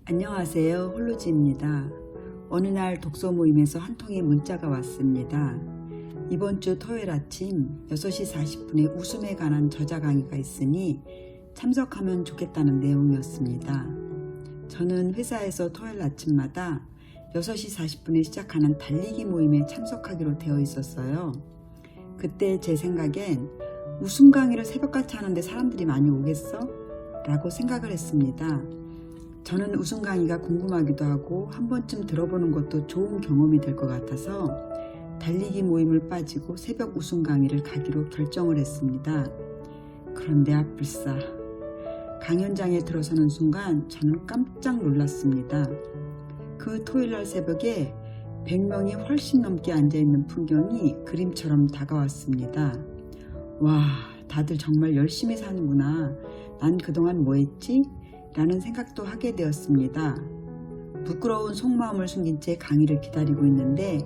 안녕하세요. 홀로지입니다. 어느 날 독서 모임에서 한 통의 문자가 왔습니다. 이번 주 토요일 아침 6시 40분에 웃음에 관한 저자 강의가 있으니 참석하면 좋겠다는 내용이었습니다. 저는 회사에서 토요일 아침마다 6시 40분에 시작하는 달리기 모임에 참석하기로 되어 있었어요. 그때 제 생각엔 웃음 강의를 새벽같이 하는데 사람들이 많이 오겠어? 라고 생각을 했습니다. 저는 웃음 강의가 궁금하기도 하고 한 번쯤 들어보는 것도 좋은 경험이 될 것 같아서 달리기 모임을 빠지고 새벽 웃음 강의를 가기로 결정을 했습니다. 그런데 아뿔싸, 강연장에 들어서는 순간 저는 깜짝 놀랐습니다. 그 토요일날 새벽에 100명이 훨씬 넘게 앉아있는 풍경이 그림처럼 다가왔습니다. 와, 다들 정말 열심히 사는구나. 난 그동안 뭐 했지? 라는 생각도 하게 되었습니다. 부끄러운 속마음을 숨긴 채 강의를 기다리고 있는데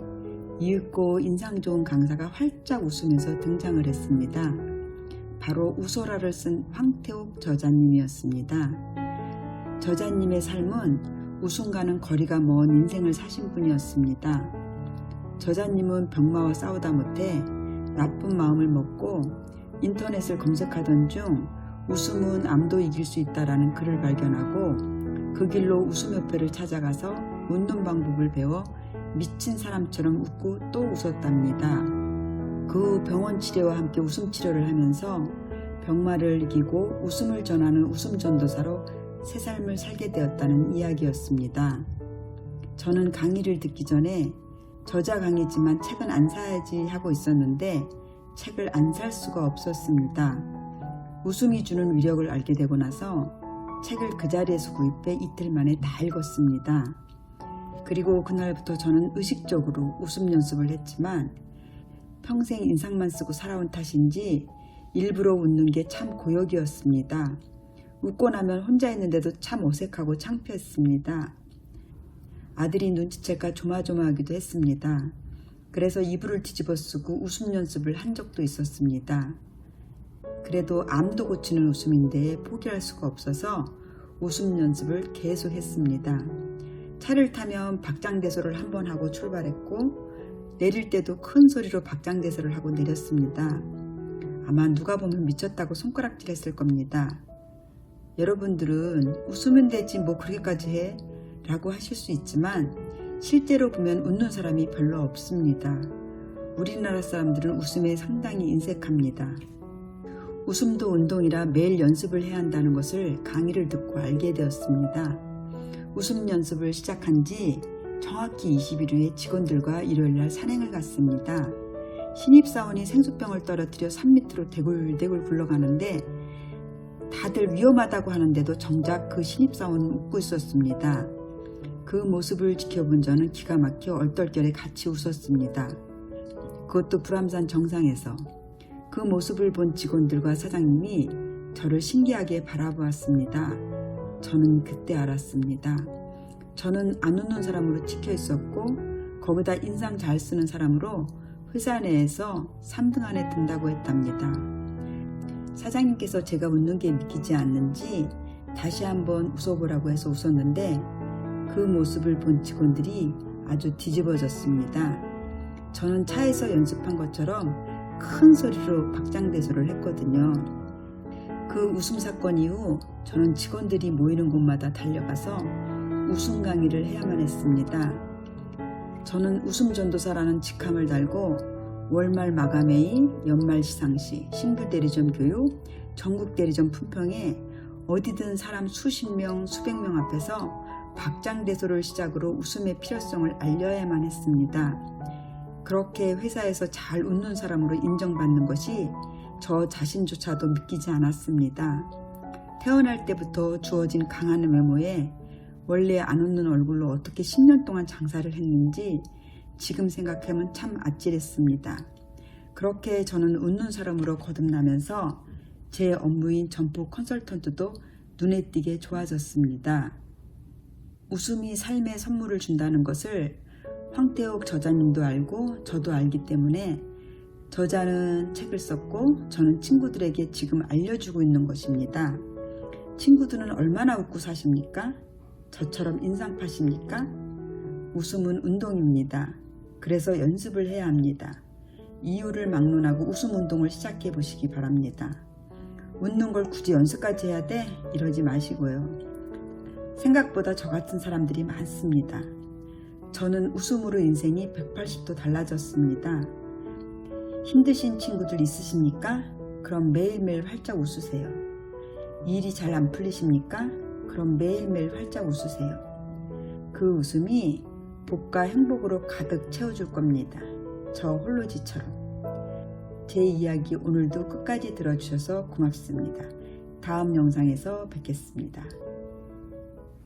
이윽고 인상 좋은 강사가 활짝 웃으면서 등장을 했습니다. 바로 웃어라를 쓴 황태욱 저자님이었습니다. 저자님의 삶은 웃음과는 거리가 먼 인생을 사신 분이었습니다. 저자님은 병마와 싸우다 못해 나쁜 마음을 먹고 인터넷을 검색하던 중 웃음은 암도 이길 수 있다라는 글을 발견하고 그 길로 웃음협회를 찾아가서 웃는 방법을 배워 미친 사람처럼 웃고 또 웃었답니다. 그 병원 치료와 함께 웃음 치료를 하면서 병마를 이기고 웃음을 전하는 웃음 전도사로 새 삶을 살게 되었다는 이야기였습니다. 저는 강의를 듣기 전에 저자 강의지만 책은 안 사야지 하고 있었는데 책을 안 살 수가 없었습니다. 웃음이 주는 위력을 알게 되고 나서 책을 그 자리에서 구입해 이틀 만에 다 읽었습니다. 그리고 그날부터 저는 의식적으로 웃음 연습을 했지만 평생 인상만 쓰고 살아온 탓인지 일부러 웃는 게 참 고역이었습니다. 웃고 나면 혼자 있는데도 참 어색하고 창피했습니다. 아들이 눈치챌까 조마조마하기도 했습니다. 그래서 이불을 뒤집어 쓰고 웃음 연습을 한 적도 있었습니다. 그래도 암도 고치는 웃음인데 포기할 수가 없어서 웃음 연습을 계속 했습니다. 차를 타면 박장대소를 한번 하고 출발했고 내릴 때도 큰 소리로 박장대소를 하고 내렸습니다. 아마 누가 보면 미쳤다고 손가락질 했을 겁니다. 여러분들은 웃으면 되지 뭐 그렇게까지 해? 라고 하실 수 있지만 실제로 보면 웃는 사람이 별로 없습니다. 우리나라 사람들은 웃음에 상당히 인색합니다. 웃음도 운동이라 매일 연습을 해야 한다는 것을 강의를 듣고 알게 되었습니다. 웃음 연습을 시작한 지 정확히 20일 후에 직원들과 일요일날 산행을 갔습니다. 신입사원이 생수병을 떨어뜨려 산 밑으로 대굴대굴 굴러가는데 다들 위험하다고 하는데도 정작 그 신입사원은 웃고 있었습니다. 그 모습을 지켜본 저는 기가 막혀 얼떨결에 같이 웃었습니다. 그것도 불암산 정상에서. 그 모습을 본 직원들과 사장님이 저를 신기하게 바라보았습니다. 저는 그때 알았습니다. 저는 안 웃는 사람으로 찍혀 있었고 거기다 인상 잘 쓰는 사람으로 회사 내에서 3등 안에 든다고 했답니다. 사장님께서 제가 웃는 게 믿기지 않는지 다시 한번 웃어보라고 해서 웃었는데 그 모습을 본 직원들이 아주 뒤집어졌습니다. 저는 차에서 연습한 것처럼 큰 소리로 박장대소를 했거든요. 그 웃음 사건 이후 저는 직원들이 모이는 곳마다 달려가서 웃음 강의를 해야만 했습니다. 저는 웃음 전도사라는 직함을 달고 월말 마감회의, 연말 시상식, 신규 대리점 교육, 전국 대리점 품평에 어디든 사람 수십 명, 수백 명 앞에서 박장대소를 시작으로 웃음의 필요성을 알려야만 했습니다. 그렇게 회사에서 잘 웃는 사람으로 인정받는 것이 저 자신조차도 믿기지 않았습니다. 태어날 때부터 주어진 강한 외모에 원래 안 웃는 얼굴로 어떻게 10년 동안 장사를 했는지 지금 생각하면 참 아찔했습니다. 그렇게 저는 웃는 사람으로 거듭나면서 제 업무인 점포 컨설턴트도 눈에 띄게 좋아졌습니다. 웃음이 삶의 선물을 준다는 것을 황태욱 저자님도 알고 저도 알기 때문에 저자는 책을 썼고 저는 친구들에게 지금 알려주고 있는 것입니다. 친구들은 얼마나 웃고 사십니까? 저처럼 인상파십니까? 웃음은 운동입니다. 그래서 연습을 해야 합니다. 이유를 막론하고 웃음 운동을 시작해 보시기 바랍니다. 웃는 걸 굳이 연습까지 해야 돼? 이러지 마시고요. 생각보다 저 같은 사람들이 많습니다. 저는 웃음으로 인생이 180도 달라졌습니다. 힘드신 친구들 있으십니까? 그럼 매일매일 활짝 웃으세요. 일이 잘 안 풀리십니까? 그럼 매일매일 활짝 웃으세요. 그 웃음이 복과 행복으로 가득 채워줄 겁니다. 저 홀로지처럼. 제 이야기 오늘도 끝까지 들어주셔서 고맙습니다. 다음 영상에서 뵙겠습니다.